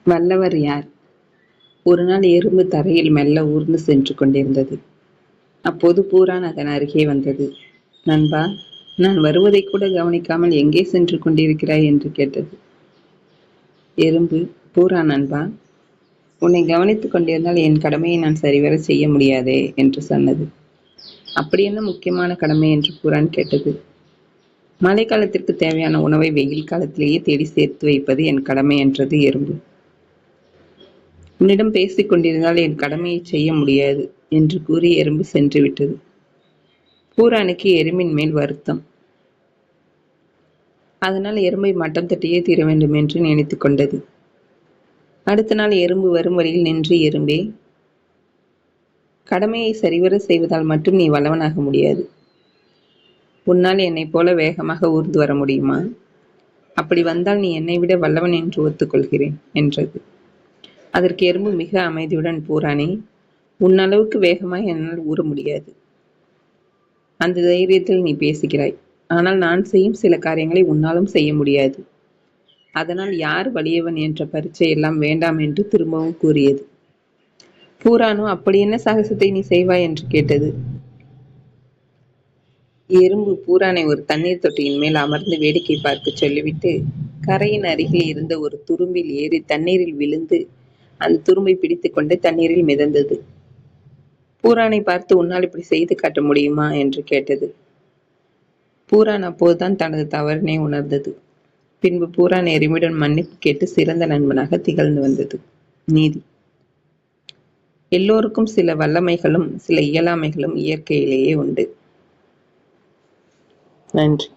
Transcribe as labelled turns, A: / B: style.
A: வல்லவர் யார்? ஒரு நாள் எறும்பு தரையில் மெல்ல ஊர்ந்து சென்று கொண்டிருந்தது. அப்போது பூரான் அதன் அருகே வந்தது. நண்பா, நான் வருவதை கூட கவனிக்காமல் எங்கே சென்று கொண்டிருக்கிறாய் என்று கேட்டது. எறும்பு, பூரான் நண்பா, உன்னை கவனித்துக் கொண்டிருந்தால் என் கடமையை நான் சரிவர செய்ய முடியாதே என்று சொன்னது. அப்படி என்ன முக்கியமான கடமை என்று பூரான் கேட்டது. மழை காலத்திற்கு தேவையான உணவை வெயில் காலத்திலேயே தேடி சேர்த்து வைப்பது என் கடமை என்றது எறும்பு. உன்னிடம் பேசிக் கொண்டிருந்தால் என் கடமையை செய்ய முடியாது என்று கூறி எறும்பு சென்று விட்டது. பூரானுக்கு எறும்பின் மேல் வருத்தம். அதனால் எறும்பை மட்டம் தட்டியே தீர வேண்டும் என்று நினைத்துக் கொண்டது. அடுத்த நாள் எறும்பு வரும் வழியில் நின்று, எறும்பே, கடமையை சரிவர செய்வதால் மட்டும் நீ வல்லவனாக முடியாது. உன்னால் என்னைப் போல வேகமாக ஊர்ந்து வர முடியுமா? அப்படி வந்தால் நீ என்னை விட வல்லவன் என்று ஒத்துக்கொள்கிறேன் என்றது. அதற்கு எறும்பு மிக அமைதியுடன், பூரானே, உன்னளவுக்கு வேகமாக என்னால் ஊற முடியாது. அந்த தைரியத்தில் நீ பேசுகிறாய். ஆனால் நான் செய்யும் சில காரியங்களை உன்னாலும் செய்ய முடியாது. அதனால் யார் வலியவன் என்ற பரீட்சை எல்லாம் வேண்டாம் என்று திரும்பவும் கூறியது. பூரானோ, அப்படி என்ன சாகசத்தை நீ செய்வாய் என்று கேட்டது. எறும்பு பூரானை ஒரு தண்ணீர் தொட்டியின் மேல் அமர்ந்து வேடிக்கை பார்க்க சொல்லிவிட்டு கரையின் அருகில் இருந்த ஒரு துரும்பில் ஏறி தண்ணீரில் விழுந்து அந்த துரும்பை பிடித்துக் கொண்டு தண்ணீரில் மிதந்தது. பூரானை பார்த்து, உன்னால் இப்படி செய்து காட்ட முடியுமா என்று கேட்டது. பூரான் அப்போதுதான் தனது தவறினை உணர்ந்தது. பின்பு பூரான் எறும்பியுடன் மன்னிப்பு கேட்டு சிறந்த நண்பனாக திகழ்ந்து வந்தது. நீதி. எல்லோருக்கும் சில வல்லமைகளும் சில இயலாமைகளும் இயற்கையிலேயே உண்டு. நன்றி.